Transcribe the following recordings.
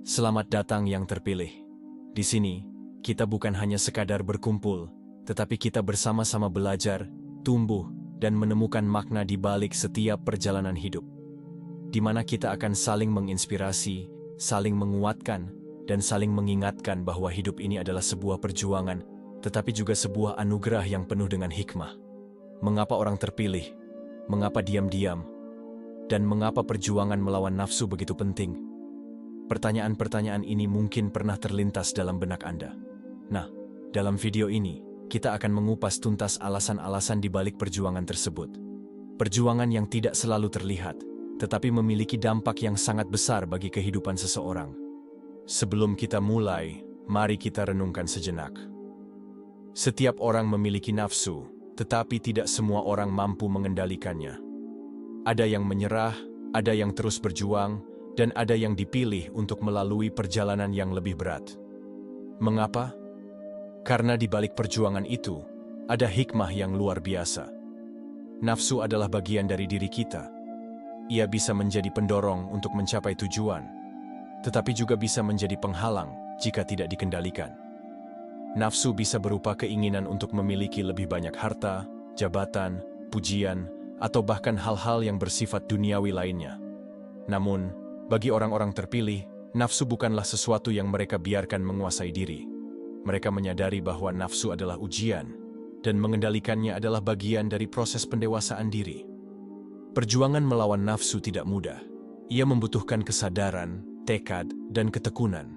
Selamat datang yang terpilih. Di sini, kita bukan hanya sekadar berkumpul, tetapi kita bersama-sama belajar, tumbuh, dan menemukan makna di balik setiap perjalanan hidup. Di mana kita akan saling menginspirasi, saling menguatkan, dan saling mengingatkan bahwa hidup ini adalah sebuah perjuangan, tetapi juga sebuah anugerah yang penuh dengan hikmah. Mengapa orang terpilih? Mengapa diam-diam? Dan mengapa perjuangan melawan nafsu begitu penting? Pertanyaan-pertanyaan ini mungkin pernah terlintas dalam benak Anda. Nah, dalam video ini, kita akan mengupas tuntas alasan-alasan di balik perjuangan tersebut. Perjuangan yang tidak selalu terlihat, tetapi memiliki dampak yang sangat besar bagi kehidupan seseorang. Sebelum kita mulai, mari kita renungkan sejenak. Setiap orang memiliki nafsu, tetapi tidak semua orang mampu mengendalikannya. Ada yang menyerah, ada yang terus berjuang, dan ada yang dipilih untuk melalui perjalanan yang lebih berat. Mengapa? Karena di balik perjuangan itu, ada hikmah yang luar biasa. Nafsu adalah bagian dari diri kita. Ia bisa menjadi pendorong untuk mencapai tujuan, tetapi juga bisa menjadi penghalang jika tidak dikendalikan. Nafsu bisa berupa keinginan untuk memiliki lebih banyak harta, jabatan, pujian, atau bahkan hal-hal yang bersifat duniawi lainnya. Namun, bagi orang-orang terpilih, nafsu bukanlah sesuatu yang mereka biarkan menguasai diri. Mereka menyadari bahwa nafsu adalah ujian, dan mengendalikannya adalah bagian dari proses pendewasaan diri. Perjuangan melawan nafsu tidak mudah. Ia membutuhkan kesadaran, tekad, dan ketekunan.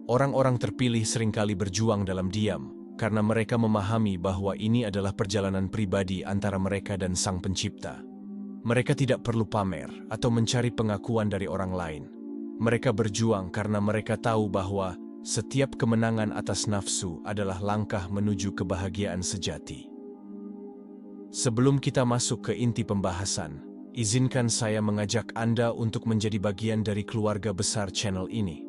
Orang-orang terpilih seringkali berjuang dalam diam, karena mereka memahami bahwa ini adalah perjalanan pribadi antara mereka dan Sang Pencipta. Mereka tidak perlu pamer atau mencari pengakuan dari orang lain. Mereka berjuang karena mereka tahu bahwa setiap kemenangan atas nafsu adalah langkah menuju kebahagiaan sejati. Sebelum kita masuk ke inti pembahasan, izinkan saya mengajak Anda untuk menjadi bagian dari keluarga besar channel ini.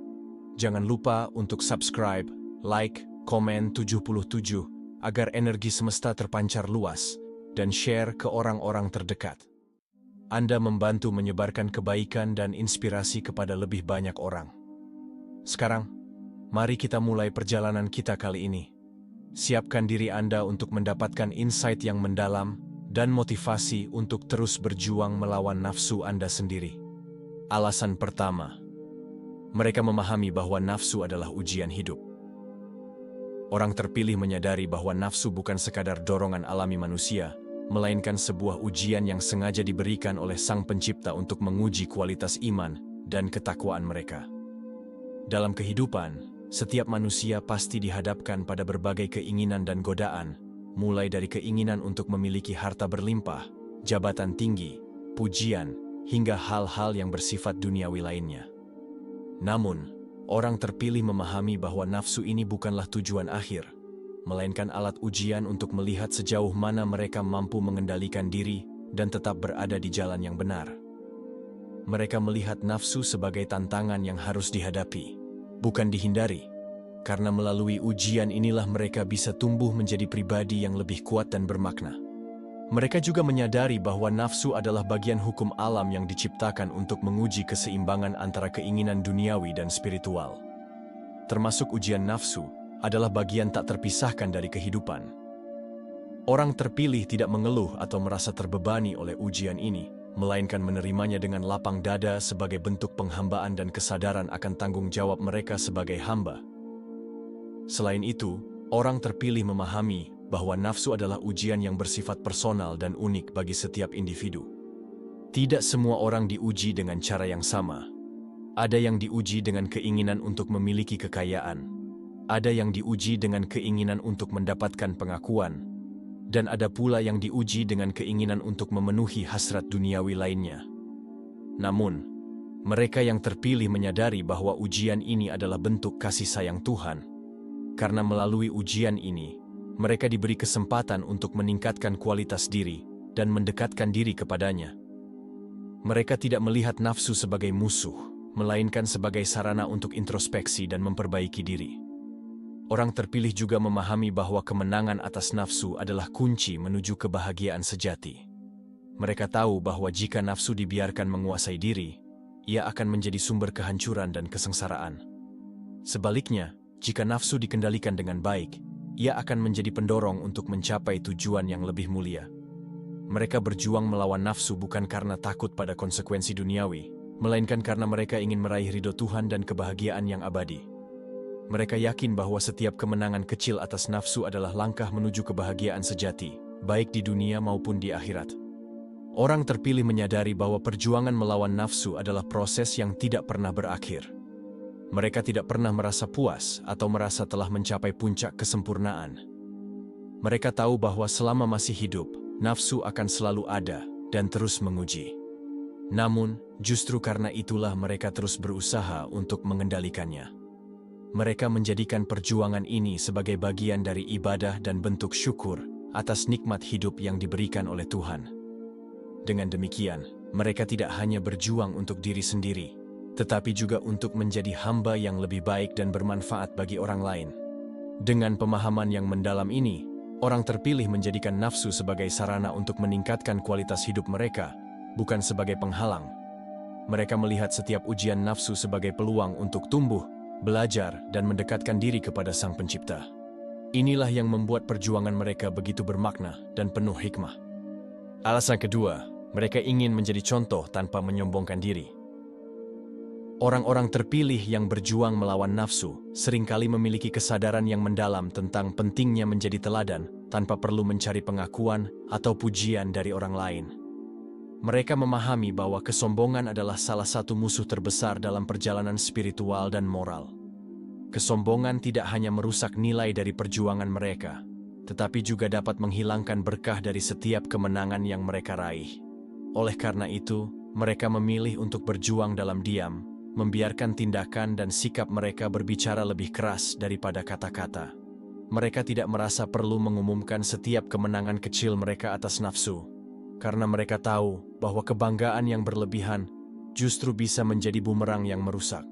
Jangan lupa untuk subscribe, like, komen 77 agar energi semesta terpancar luas, dan share ke orang-orang terdekat. Anda membantu menyebarkan kebaikan dan inspirasi kepada lebih banyak orang. Sekarang, mari kita mulai perjalanan kita kali ini. Siapkan diri Anda untuk mendapatkan insight yang mendalam dan motivasi untuk terus berjuang melawan nafsu Anda sendiri. Alasan pertama, mereka memahami bahwa nafsu adalah ujian hidup. Orang terpilih menyadari bahwa nafsu bukan sekadar dorongan alami manusia, melainkan sebuah ujian yang sengaja diberikan oleh Sang Pencipta untuk menguji kualitas iman dan ketakwaan mereka. Dalam kehidupan, setiap manusia pasti dihadapkan pada berbagai keinginan dan godaan, mulai dari keinginan untuk memiliki harta berlimpah, jabatan tinggi, pujian, hingga hal-hal yang bersifat duniawi lainnya. Namun, orang terpilih memahami bahwa nafsu ini bukanlah tujuan akhir, melainkan alat ujian untuk melihat sejauh mana mereka mampu mengendalikan diri dan tetap berada di jalan yang benar. Mereka melihat nafsu sebagai tantangan yang harus dihadapi, bukan dihindari, karena melalui ujian inilah mereka bisa tumbuh menjadi pribadi yang lebih kuat dan bermakna. Mereka juga menyadari bahwa nafsu adalah bagian hukum alam yang diciptakan untuk menguji keseimbangan antara keinginan duniawi dan spiritual. Termasuk ujian nafsu adalah bagian tak terpisahkan dari kehidupan. Orang terpilih tidak mengeluh atau merasa terbebani oleh ujian ini, melainkan menerimanya dengan lapang dada sebagai bentuk penghambaan dan kesadaran akan tanggung jawab mereka sebagai hamba. Selain itu, orang terpilih memahami bahwa nafsu adalah ujian yang bersifat personal dan unik bagi setiap individu. Tidak semua orang diuji dengan cara yang sama. Ada yang diuji dengan keinginan untuk memiliki kekayaan, ada yang diuji dengan keinginan untuk mendapatkan pengakuan, dan ada pula yang diuji dengan keinginan untuk memenuhi hasrat duniawi lainnya. Namun, mereka yang terpilih menyadari bahwa ujian ini adalah bentuk kasih sayang Tuhan. Karena melalui ujian ini, mereka diberi kesempatan untuk meningkatkan kualitas diri dan mendekatkan diri kepadanya. Mereka tidak melihat nafsu sebagai musuh, melainkan sebagai sarana untuk introspeksi dan memperbaiki diri. Orang terpilih juga memahami bahwa kemenangan atas nafsu adalah kunci menuju kebahagiaan sejati. Mereka tahu bahwa jika nafsu dibiarkan menguasai diri, ia akan menjadi sumber kehancuran dan kesengsaraan. Sebaliknya, jika nafsu dikendalikan dengan baik, ia akan menjadi pendorong untuk mencapai tujuan yang lebih mulia. Mereka berjuang melawan nafsu bukan karena takut pada konsekuensi duniawi, melainkan karena mereka ingin meraih ridho Tuhan dan kebahagiaan yang abadi. Mereka yakin bahwa setiap kemenangan kecil atas nafsu adalah langkah menuju kebahagiaan sejati, baik di dunia maupun di akhirat. Orang terpilih menyadari bahwa perjuangan melawan nafsu adalah proses yang tidak pernah berakhir. Mereka tidak pernah merasa puas atau merasa telah mencapai puncak kesempurnaan. Mereka tahu bahwa selama masih hidup, nafsu akan selalu ada dan terus menguji. Namun, justru karena itulah mereka terus berusaha untuk mengendalikannya. Mereka menjadikan perjuangan ini sebagai bagian dari ibadah dan bentuk syukur atas nikmat hidup yang diberikan oleh Tuhan. Dengan demikian, mereka tidak hanya berjuang untuk diri sendiri, tetapi juga untuk menjadi hamba yang lebih baik dan bermanfaat bagi orang lain. Dengan pemahaman yang mendalam ini, orang terpilih menjadikan nafsu sebagai sarana untuk meningkatkan kualitas hidup mereka, bukan sebagai penghalang. Mereka melihat setiap ujian nafsu sebagai peluang untuk tumbuh, belajar, dan mendekatkan diri kepada Sang Pencipta. Inilah yang membuat perjuangan mereka begitu bermakna dan penuh hikmah. Alasan kedua, mereka ingin menjadi contoh tanpa menyombongkan diri. Orang-orang terpilih yang berjuang melawan nafsu seringkali memiliki kesadaran yang mendalam tentang pentingnya menjadi teladan tanpa perlu mencari pengakuan atau pujian dari orang lain. Mereka memahami bahwa kesombongan adalah salah satu musuh terbesar dalam perjalanan spiritual dan moral. Kesombongan tidak hanya merusak nilai dari perjuangan mereka, tetapi juga dapat menghilangkan berkah dari setiap kemenangan yang mereka raih. Oleh karena itu, mereka memilih untuk berjuang dalam diam, membiarkan tindakan dan sikap mereka berbicara lebih keras daripada kata-kata. Mereka tidak merasa perlu mengumumkan setiap kemenangan kecil mereka atas nafsu, karena mereka tahu bahwa kebanggaan yang berlebihan justru bisa menjadi bumerang yang merusak.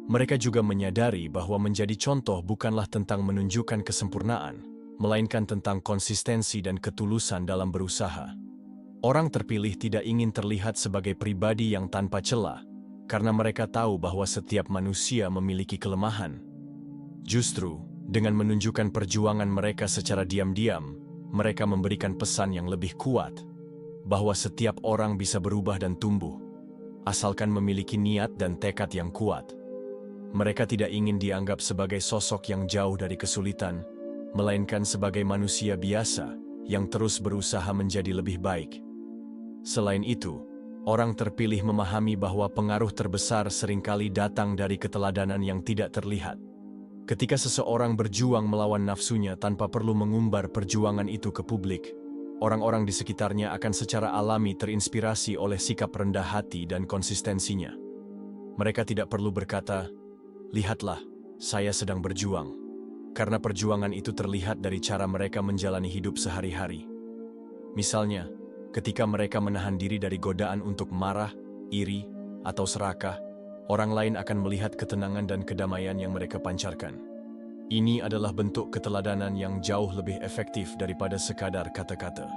Mereka juga menyadari bahwa menjadi contoh bukanlah tentang menunjukkan kesempurnaan, melainkan tentang konsistensi dan ketulusan dalam berusaha. Orang terpilih tidak ingin terlihat sebagai pribadi yang tanpa celah, karena mereka tahu bahwa setiap manusia memiliki kelemahan. Justru, dengan menunjukkan perjuangan mereka secara diam-diam, mereka memberikan pesan yang lebih kuat, bahwa setiap orang bisa berubah dan tumbuh, asalkan memiliki niat dan tekad yang kuat. Mereka tidak ingin dianggap sebagai sosok yang jauh dari kesulitan, melainkan sebagai manusia biasa yang terus berusaha menjadi lebih baik. Selain itu, orang terpilih memahami bahwa pengaruh terbesar seringkali datang dari keteladanan yang tidak terlihat. Ketika seseorang berjuang melawan nafsunya tanpa perlu mengumbar perjuangan itu ke publik, orang-orang di sekitarnya akan secara alami terinspirasi oleh sikap rendah hati dan konsistensinya. Mereka tidak perlu berkata, "Lihatlah, saya sedang berjuang." Karena perjuangan itu terlihat dari cara mereka menjalani hidup sehari-hari. Misalnya, ketika mereka menahan diri dari godaan untuk marah, iri, atau serakah, orang lain akan melihat ketenangan dan kedamaian yang mereka pancarkan. Ini adalah bentuk keteladanan yang jauh lebih efektif daripada sekadar kata-kata.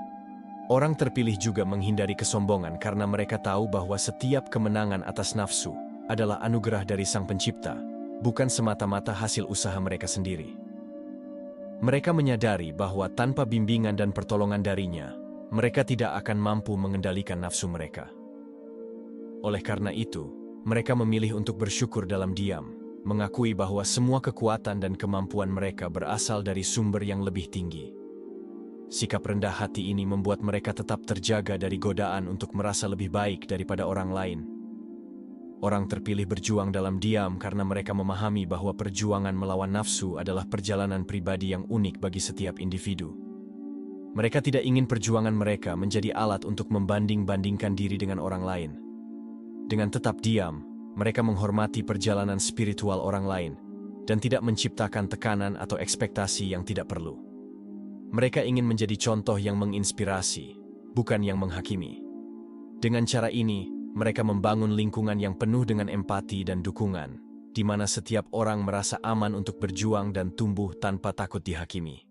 Orang terpilih juga menghindari kesombongan karena mereka tahu bahwa setiap kemenangan atas nafsu adalah anugerah dari Sang Pencipta, bukan semata-mata hasil usaha mereka sendiri. Mereka menyadari bahwa tanpa bimbingan dan pertolongan darinya, mereka tidak akan mampu mengendalikan nafsu mereka. Oleh karena itu, mereka memilih untuk bersyukur dalam diam, mengakui bahwa semua kekuatan dan kemampuan mereka berasal dari sumber yang lebih tinggi. Sikap rendah hati ini membuat mereka tetap terjaga dari godaan untuk merasa lebih baik daripada orang lain. Orang terpilih berjuang dalam diam karena mereka memahami bahwa perjuangan melawan nafsu adalah perjalanan pribadi yang unik bagi setiap individu. Mereka tidak ingin perjuangan mereka menjadi alat untuk membanding-bandingkan diri dengan orang lain. Dengan tetap diam, mereka menghormati perjalanan spiritual orang lain dan tidak menciptakan tekanan atau ekspektasi yang tidak perlu. Mereka ingin menjadi contoh yang menginspirasi, bukan yang menghakimi. Dengan cara ini, mereka membangun lingkungan yang penuh dengan empati dan dukungan, di mana setiap orang merasa aman untuk berjuang dan tumbuh tanpa takut dihakimi.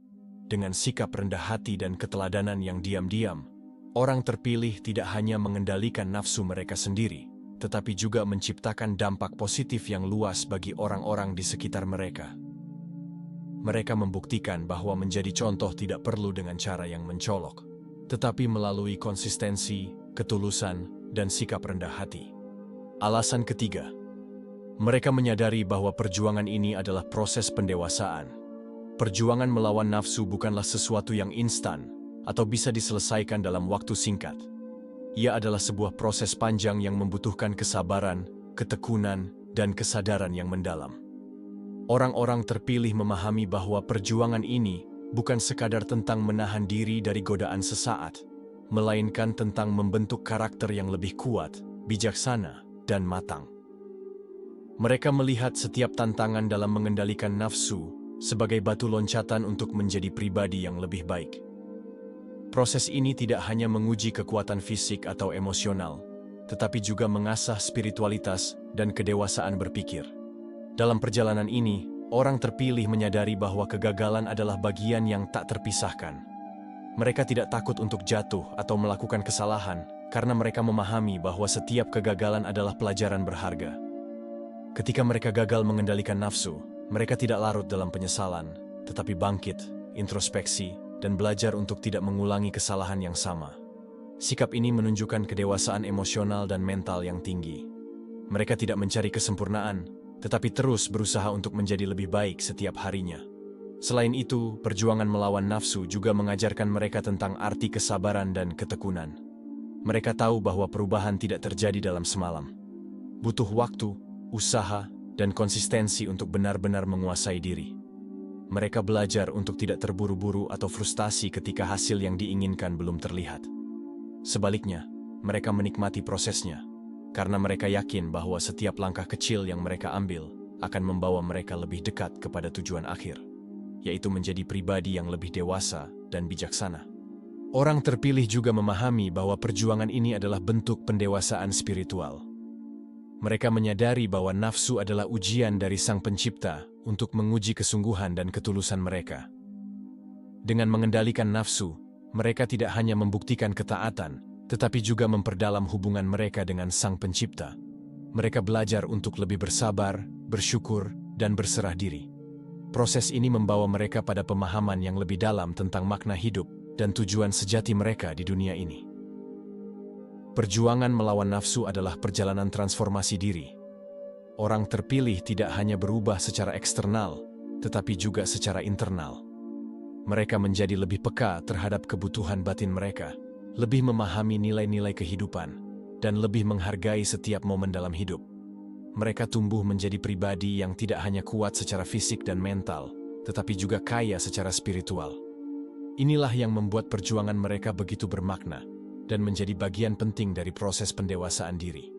Dengan sikap rendah hati dan keteladanan yang diam-diam, orang terpilih tidak hanya mengendalikan nafsu mereka sendiri, tetapi juga menciptakan dampak positif yang luas bagi orang-orang di sekitar mereka. Mereka membuktikan bahwa menjadi contoh tidak perlu dengan cara yang mencolok, tetapi melalui konsistensi, ketulusan, dan sikap rendah hati. Alasan ketiga, mereka menyadari bahwa perjuangan ini adalah proses pendewasaan. Perjuangan melawan nafsu bukanlah sesuatu yang instan atau bisa diselesaikan dalam waktu singkat. Ia adalah sebuah proses panjang yang membutuhkan kesabaran, ketekunan, dan kesadaran yang mendalam. Orang-orang terpilih memahami bahwa perjuangan ini bukan sekadar tentang menahan diri dari godaan sesaat, melainkan tentang membentuk karakter yang lebih kuat, bijaksana, dan matang. Mereka melihat setiap tantangan dalam mengendalikan nafsu sebagai batu loncatan untuk menjadi pribadi yang lebih baik. Proses ini tidak hanya menguji kekuatan fisik atau emosional, tetapi juga mengasah spiritualitas dan kedewasaan berpikir. Dalam perjalanan ini, orang terpilih menyadari bahwa kegagalan adalah bagian yang tak terpisahkan. Mereka tidak takut untuk jatuh atau melakukan kesalahan karena mereka memahami bahwa setiap kegagalan adalah pelajaran berharga. Ketika mereka gagal mengendalikan nafsu, mereka tidak larut dalam penyesalan, tetapi bangkit, introspeksi, dan belajar untuk tidak mengulangi kesalahan yang sama. Sikap ini menunjukkan kedewasaan emosional dan mental yang tinggi. Mereka tidak mencari kesempurnaan, tetapi terus berusaha untuk menjadi lebih baik setiap harinya. Selain itu, perjuangan melawan nafsu juga mengajarkan mereka tentang arti kesabaran dan ketekunan. Mereka tahu bahwa perubahan tidak terjadi dalam semalam. Butuh waktu, usaha, dan konsistensi untuk benar-benar menguasai diri. Mereka belajar untuk tidak terburu-buru atau frustasi ketika hasil yang diinginkan belum terlihat. Sebaliknya, mereka menikmati prosesnya, karena mereka yakin bahwa setiap langkah kecil yang mereka ambil akan membawa mereka lebih dekat kepada tujuan akhir, yaitu menjadi pribadi yang lebih dewasa dan bijaksana. Orang terpilih juga memahami bahwa perjuangan ini adalah bentuk pendewasaan spiritual. Mereka menyadari bahwa nafsu adalah ujian dari Sang Pencipta untuk menguji kesungguhan dan ketulusan mereka. Dengan mengendalikan nafsu, mereka tidak hanya membuktikan ketaatan, tetapi juga memperdalam hubungan mereka dengan Sang Pencipta. Mereka belajar untuk lebih bersabar, bersyukur, dan berserah diri. Proses ini membawa mereka pada pemahaman yang lebih dalam tentang makna hidup dan tujuan sejati mereka di dunia ini. Perjuangan melawan nafsu adalah perjalanan transformasi diri. Orang terpilih tidak hanya berubah secara eksternal, tetapi juga secara internal. Mereka menjadi lebih peka terhadap kebutuhan batin mereka, lebih memahami nilai-nilai kehidupan, dan lebih menghargai setiap momen dalam hidup. Mereka tumbuh menjadi pribadi yang tidak hanya kuat secara fisik dan mental, tetapi juga kaya secara spiritual. Inilah yang membuat perjuangan mereka begitu bermakna dan menjadi bagian penting dari proses pendewasaan diri.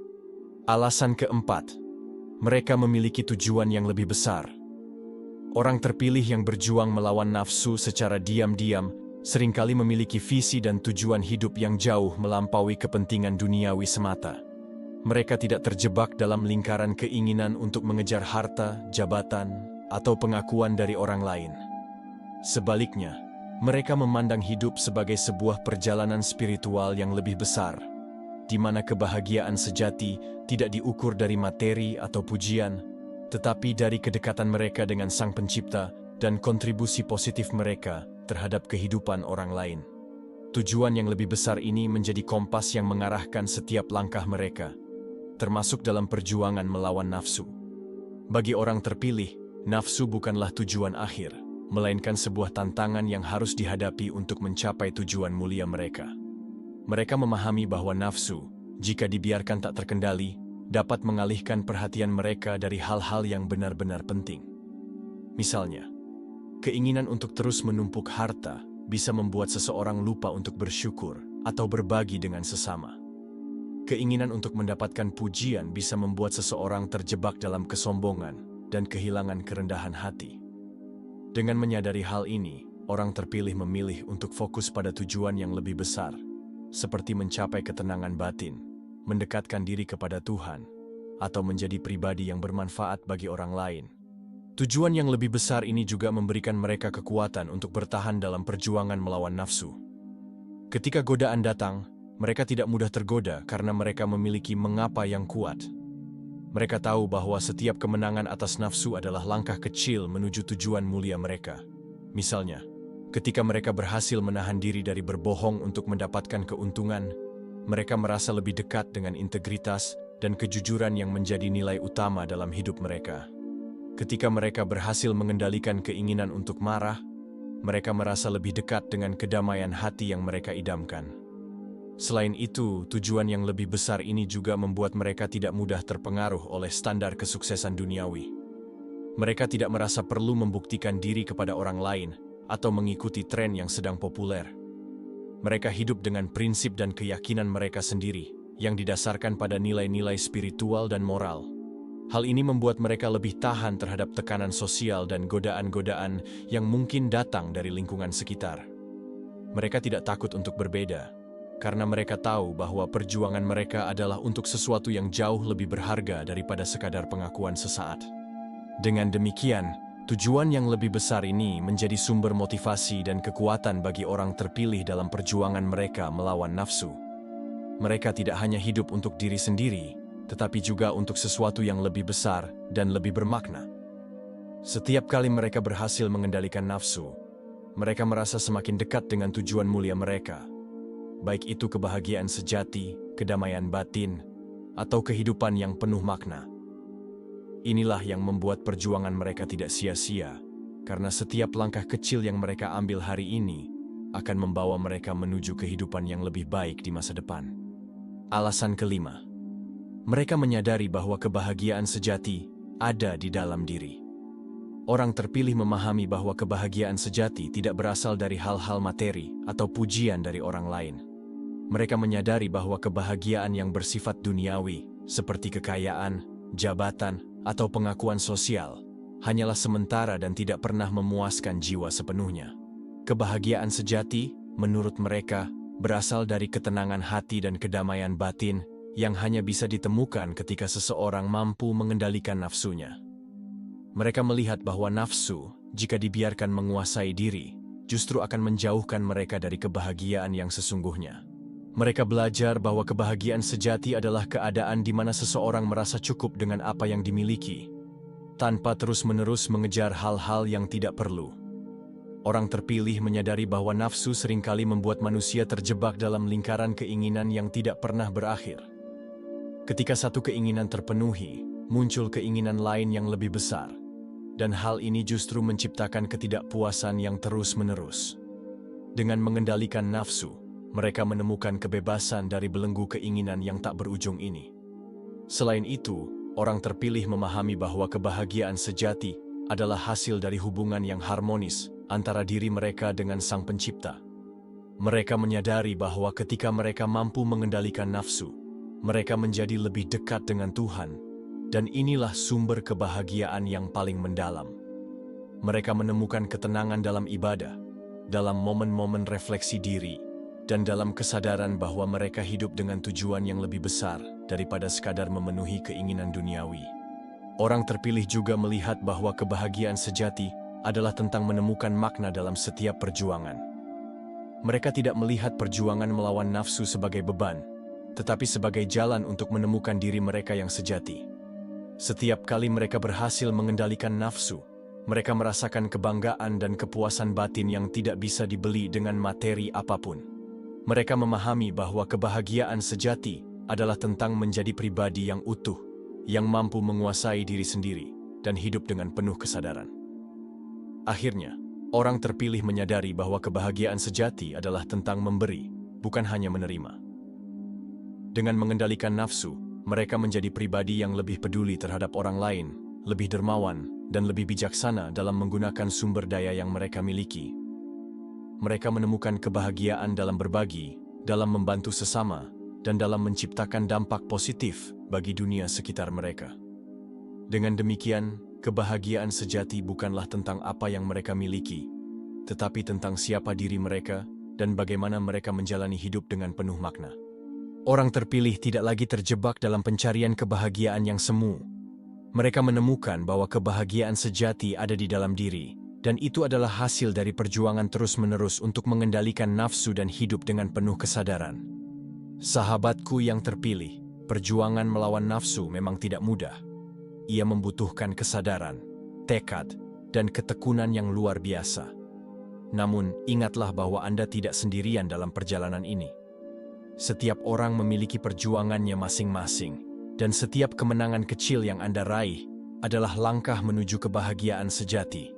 Alasan keempat, mereka memiliki tujuan yang lebih besar. Orang terpilih yang berjuang melawan nafsu secara diam-diam seringkali memiliki visi dan tujuan hidup yang jauh melampaui kepentingan duniawi semata. Mereka tidak terjebak dalam lingkaran keinginan untuk mengejar harta, jabatan, atau pengakuan dari orang lain. Sebaliknya, mereka memandang hidup sebagai sebuah perjalanan spiritual yang lebih besar, di mana kebahagiaan sejati tidak diukur dari materi atau pujian, tetapi dari kedekatan mereka dengan Sang Pencipta dan kontribusi positif mereka terhadap kehidupan orang lain. Tujuan yang lebih besar ini menjadi kompas yang mengarahkan setiap langkah mereka, termasuk dalam perjuangan melawan nafsu. Bagi orang terpilih, nafsu bukanlah tujuan akhir, melainkan sebuah tantangan yang harus dihadapi untuk mencapai tujuan mulia mereka. Mereka memahami bahwa nafsu, jika dibiarkan tak terkendali, dapat mengalihkan perhatian mereka dari hal-hal yang benar-benar penting. Misalnya, keinginan untuk terus menumpuk harta bisa membuat seseorang lupa untuk bersyukur atau berbagi dengan sesama. Keinginan untuk mendapatkan pujian bisa membuat seseorang terjebak dalam kesombongan dan kehilangan kerendahan hati. Dengan menyadari hal ini, orang terpilih memilih untuk fokus pada tujuan yang lebih besar, seperti mencapai ketenangan batin, mendekatkan diri kepada Tuhan, atau menjadi pribadi yang bermanfaat bagi orang lain. Tujuan yang lebih besar ini juga memberikan mereka kekuatan untuk bertahan dalam perjuangan melawan nafsu. Ketika godaan datang, Mereka tidak mudah tergoda karena mereka memiliki mengapa yang kuat. Mereka tahu bahwa setiap kemenangan atas nafsu adalah langkah kecil menuju tujuan mulia mereka. Misalnya, ketika mereka berhasil menahan diri dari berbohong untuk mendapatkan keuntungan, mereka merasa lebih dekat dengan integritas dan kejujuran yang menjadi nilai utama dalam hidup mereka. Ketika mereka berhasil mengendalikan keinginan untuk marah, mereka merasa lebih dekat dengan kedamaian hati yang mereka idamkan. Selain itu, tujuan yang lebih besar ini juga membuat mereka tidak mudah terpengaruh oleh standar kesuksesan duniawi. Mereka tidak merasa perlu membuktikan diri kepada orang lain atau mengikuti tren yang sedang populer. Mereka hidup dengan prinsip dan keyakinan mereka sendiri yang didasarkan pada nilai-nilai spiritual dan moral. Hal ini membuat mereka lebih tahan terhadap tekanan sosial dan godaan-godaan yang mungkin datang dari lingkungan sekitar. Mereka tidak takut untuk berbeda, karena mereka tahu bahwa perjuangan mereka adalah untuk sesuatu yang jauh lebih berharga daripada sekadar pengakuan sesaat. Dengan demikian, tujuan yang lebih besar ini menjadi sumber motivasi dan kekuatan bagi orang terpilih dalam perjuangan mereka melawan nafsu. Mereka tidak hanya hidup untuk diri sendiri, tetapi juga untuk sesuatu yang lebih besar dan lebih bermakna. Setiap kali mereka berhasil mengendalikan nafsu, mereka merasa semakin dekat dengan tujuan mulia mereka. Baik itu kebahagiaan sejati, kedamaian batin, atau kehidupan yang penuh makna. Inilah yang membuat perjuangan mereka tidak sia-sia, karena setiap langkah kecil yang mereka ambil hari ini akan membawa mereka menuju kehidupan yang lebih baik di masa depan. Alasan kelima, mereka menyadari bahwa kebahagiaan sejati ada di dalam diri. Orang terpilih memahami bahwa kebahagiaan sejati tidak berasal dari hal-hal materi atau pujian dari orang lain. Mereka menyadari bahwa kebahagiaan yang bersifat duniawi, seperti kekayaan, jabatan, atau pengakuan sosial, hanyalah sementara dan tidak pernah memuaskan jiwa sepenuhnya. Kebahagiaan sejati, menurut mereka, berasal dari ketenangan hati dan kedamaian batin yang hanya bisa ditemukan ketika seseorang mampu mengendalikan nafsunya. Mereka melihat bahwa nafsu, jika dibiarkan menguasai diri, justru akan menjauhkan mereka dari kebahagiaan yang sesungguhnya. Mereka belajar bahwa kebahagiaan sejati adalah keadaan di mana seseorang merasa cukup dengan apa yang dimiliki, tanpa terus-menerus mengejar hal-hal yang tidak perlu. Orang terpilih menyadari bahwa nafsu seringkali membuat manusia terjebak dalam lingkaran keinginan yang tidak pernah berakhir. Ketika satu keinginan terpenuhi, muncul keinginan lain yang lebih besar, dan hal ini justru menciptakan ketidakpuasan yang terus-menerus. Dengan mengendalikan nafsu, mereka menemukan kebebasan dari belenggu keinginan yang tak berujung ini. Selain itu, orang terpilih memahami bahwa kebahagiaan sejati adalah hasil dari hubungan yang harmonis antara diri mereka dengan Sang Pencipta. Mereka menyadari bahwa ketika mereka mampu mengendalikan nafsu, mereka menjadi lebih dekat dengan Tuhan, dan inilah sumber kebahagiaan yang paling mendalam. Mereka menemukan ketenangan dalam ibadah, dalam momen-momen refleksi diri, dan dalam kesadaran bahwa mereka hidup dengan tujuan yang lebih besar daripada sekadar memenuhi keinginan duniawi. Orang terpilih juga melihat bahwa kebahagiaan sejati adalah tentang menemukan makna dalam setiap perjuangan. Mereka tidak melihat perjuangan melawan nafsu sebagai beban, tetapi sebagai jalan untuk menemukan diri mereka yang sejati. Setiap kali mereka berhasil mengendalikan nafsu, mereka merasakan kebanggaan dan kepuasan batin yang tidak bisa dibeli dengan materi apapun. Mereka memahami bahwa kebahagiaan sejati adalah tentang menjadi pribadi yang utuh, yang mampu menguasai diri sendiri, dan hidup dengan penuh kesadaran. Akhirnya, orang terpilih menyadari bahwa kebahagiaan sejati adalah tentang memberi, bukan hanya menerima. Dengan mengendalikan nafsu, mereka menjadi pribadi yang lebih peduli terhadap orang lain, lebih dermawan, dan lebih bijaksana dalam menggunakan sumber daya yang mereka miliki. Mereka menemukan kebahagiaan dalam berbagi, dalam membantu sesama, dan dalam menciptakan dampak positif bagi dunia sekitar mereka. Dengan demikian, kebahagiaan sejati bukanlah tentang apa yang mereka miliki, tetapi tentang siapa diri mereka dan bagaimana mereka menjalani hidup dengan penuh makna. Orang terpilih tidak lagi terjebak dalam pencarian kebahagiaan yang semu. Mereka menemukan bahwa kebahagiaan sejati ada di dalam diri, dan itu adalah hasil dari perjuangan terus-menerus untuk mengendalikan nafsu dan hidup dengan penuh kesadaran. Sahabatku yang terpilih, perjuangan melawan nafsu memang tidak mudah. Ia membutuhkan kesadaran, tekad, dan ketekunan yang luar biasa. Namun, ingatlah bahwa Anda tidak sendirian dalam perjalanan ini. Setiap orang memiliki perjuangannya masing-masing, dan setiap kemenangan kecil yang Anda raih adalah langkah menuju kebahagiaan sejati.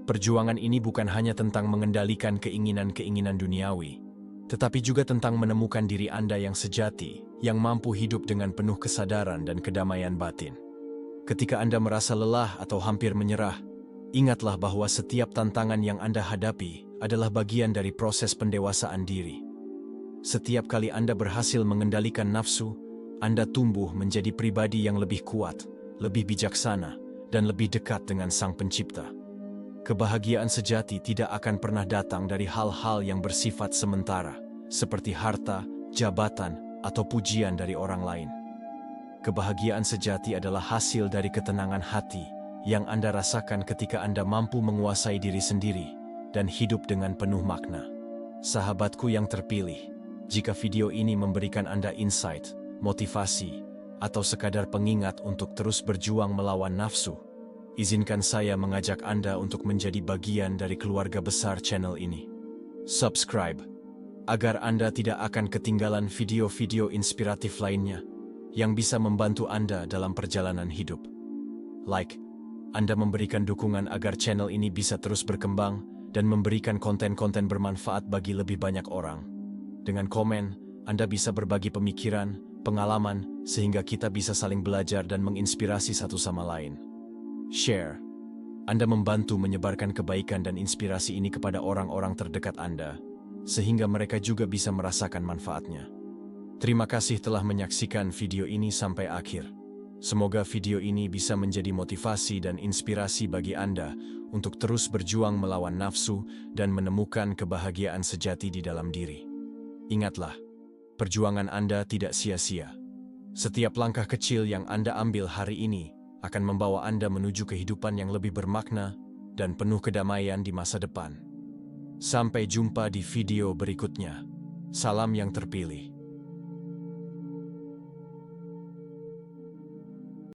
Perjuangan ini bukan hanya tentang mengendalikan keinginan-keinginan duniawi, tetapi juga tentang menemukan diri Anda yang sejati, yang mampu hidup dengan penuh kesadaran dan kedamaian batin. Ketika Anda merasa lelah atau hampir menyerah, ingatlah bahwa setiap tantangan yang Anda hadapi adalah bagian dari proses pendewasaan diri. Setiap kali Anda berhasil mengendalikan nafsu, Anda tumbuh menjadi pribadi yang lebih kuat, lebih bijaksana, dan lebih dekat dengan Sang Pencipta. Kebahagiaan sejati tidak akan pernah datang dari hal-hal yang bersifat sementara, seperti harta, jabatan, atau pujian dari orang lain. Kebahagiaan sejati adalah hasil dari ketenangan hati yang Anda rasakan ketika Anda mampu menguasai diri sendiri dan hidup dengan penuh makna. Sahabatku yang terpilih, jika video ini memberikan Anda insight, motivasi, atau sekadar pengingat untuk terus berjuang melawan nafsu, izinkan saya mengajak Anda untuk menjadi bagian dari keluarga besar channel ini. Subscribe, agar Anda tidak akan ketinggalan video-video inspiratif lainnya yang bisa membantu Anda dalam perjalanan hidup. Like, Anda memberikan dukungan agar channel ini bisa terus berkembang dan memberikan konten-konten bermanfaat bagi lebih banyak orang. Dengan komen, Anda bisa berbagi pemikiran, pengalaman, sehingga kita bisa saling belajar dan menginspirasi satu sama lain. Share. Anda membantu menyebarkan kebaikan dan inspirasi ini kepada orang-orang terdekat Anda, sehingga mereka juga bisa merasakan manfaatnya. Terima kasih telah menyaksikan video ini sampai akhir. Semoga video ini bisa menjadi motivasi dan inspirasi bagi Anda untuk terus berjuang melawan nafsu dan menemukan kebahagiaan sejati di dalam diri. Ingatlah, perjuangan Anda tidak sia-sia. Setiap langkah kecil yang Anda ambil hari ini akan membawa Anda menuju kehidupan yang lebih bermakna dan penuh kedamaian di masa depan. Sampai jumpa di video berikutnya. Salam yang terpilih.